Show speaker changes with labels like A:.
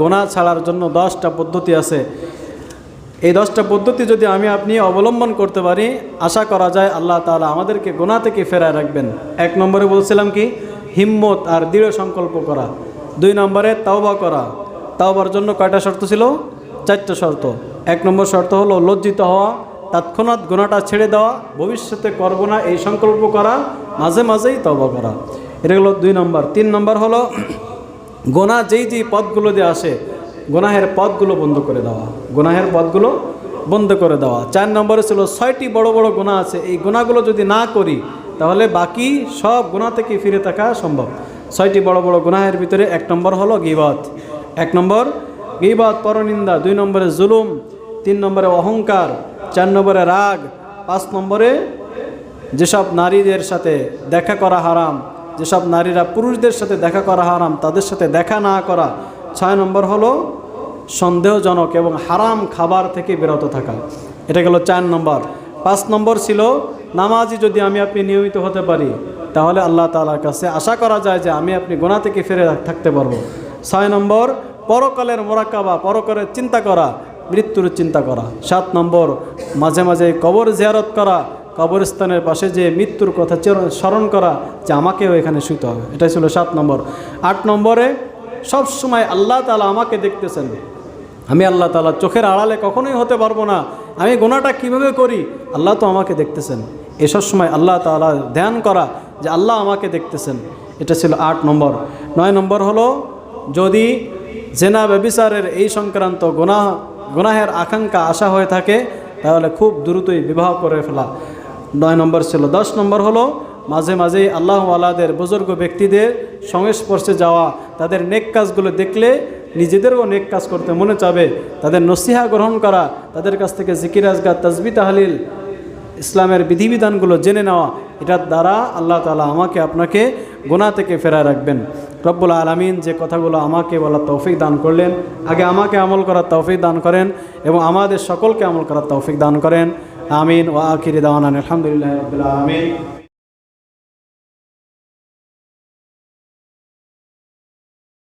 A: গুনাহ ছাড়ার জন্য 10টা পদ্ধতি আছে। এই 10টা পদ্ধতি যদি আমি আপনি অবলম্বন করতে পারি, আশা করা যায় আল্লাহ তাআলা আমাদেরকে গুনাহ থেকে ফেরায় রাখবেন। 1 নম্বরে বলছিলাম কি, হিম্মত আর দৃঢ় সংকল্প করা। 2 নম্বরে তাওবা করা। তাওবার জন্য কয়টা শর্ত ছিল? 4টা শর্ত। 1 নম্বর শর্ত হলো লজ্জিত হওয়া, তৎক্ষণাৎ গুনাহটা ছেড়ে দেওয়া, ভবিষ্যতে করব না এই সংকল্প করা, মাঝে মাঝেই তওবা করা। এটা হলো 2 নম্বর। 3 নম্বর হলো গুনাহ যেই পথগুলো দিয়ে আসে, গুনাহের পথগুলো বন্ধ করে দেওয়া, গুনাহের পথগুলো বন্ধ করে দেওয়া। 4 নম্বরে ছিল 6টি বড় বড় গুনাহ আছে, এই গুনাহগুলো যদি না করি তাহলে বাকি সব গুনাহ থেকে ফিরে থাকা সম্ভব। 6টি বড় বড় গুনাহের ভিতরে 1 নম্বর হলো গীবত। 1 নম্বর গীবত, পরনিন্দা। 2 নম্বরে জুলুম। 3 নম্বরে অহংকার। 4 নম্বরে রাগ। 5 নম্বরে যেসব নারীদের সাথে দেখা করা হারাম, যেসব নারীরা পুরুষদের সাথে দেখা করা হারাম, তাদের সাথে দেখা না করা। 6 নম্বর হলো সন্দেহজনক এবং হারাম খাবার থেকে বিরত থাকা। এটা গেল 4 নম্বর। 5 নম্বর ছিল নামাজি যদি আমি আপনি নিয়মিত হতে পারি তাহলে আল্লাহ তাআলার কাছে আশা করা যায় যে আমি আপনি গুনাহ থেকে ফিরে থাকতে পারবো। 6 নম্বর পরকালের মোরাকাবা, পরকালের চিন্তা করা, মৃত্যুর চিন্তা করা। 7 নম্বর মাঝে মাঝে কবর জিয়ারত করা, কবরস্থানের পাশে যে মৃত্যুর কথা স্মরণ করা যে আমাকেও এখানে শুতে হবে। এটাই ছিল 7 নম্বর। 8 নম্বরে সব সময় আল্লাহ তাআলা আমাকে দেখতেছেন, আমি আল্লাহ তাআলা চোখের আড়ালে কখনোই হতে পারবো না। আমি গুনাহটা কীভাবে করি, আল্লাহ তো আমাকে দেখতেছেন। এসব সময় আল্লাহ তাআলা ধ্যান করা যে আল্লাহ আমাকে দেখতেছেন। এটা ছিল 8 নম্বর। 9 নম্বর হলো যদি জেনা ব্যভিচারের এই সংক্রান্ত গুনাহের আকাঙ্ক্ষা আশা হয়ে থাকে তাহলে খুব দ্রুতই বিবাহ করে ফেলা। 9 নম্বর ছিল। 10 নম্বর হলো মাঝে মাঝেই আল্লাহ ওয়ালাদের বুজুর্গ ব্যক্তিদের সংস্পর্শে যাওয়া, তাদের নেক কাজগুলো দেখলে নিজেদেরও নেক কাজ করতে মনে চাবে, তাদের নসিহা গ্রহণ করা, তাদের কাছ থেকে জিকির আজকার, তাসবিহ তাহলিল, ইসলামের বিধিবিধানগুলো জেনে নেওয়া। এটার দ্বারা আল্লাহ তাআলা আমাকে আপনাকে গুনাহ থেকে ফেরায় রাখবেন। রব্বুল আলামিন যে কথাগুলো আমাকে বলার তৌফিক দান করলেন, আগে আমাকে আমল করার তৌফিক দান করেন এবং আমাদের সকলকে আমল করার তৌফিক দান করেন। আমিন। ওয়া আখিরি দাওয়ানা আলহামদুলিল্লাহি রাব্বিল আলামিন।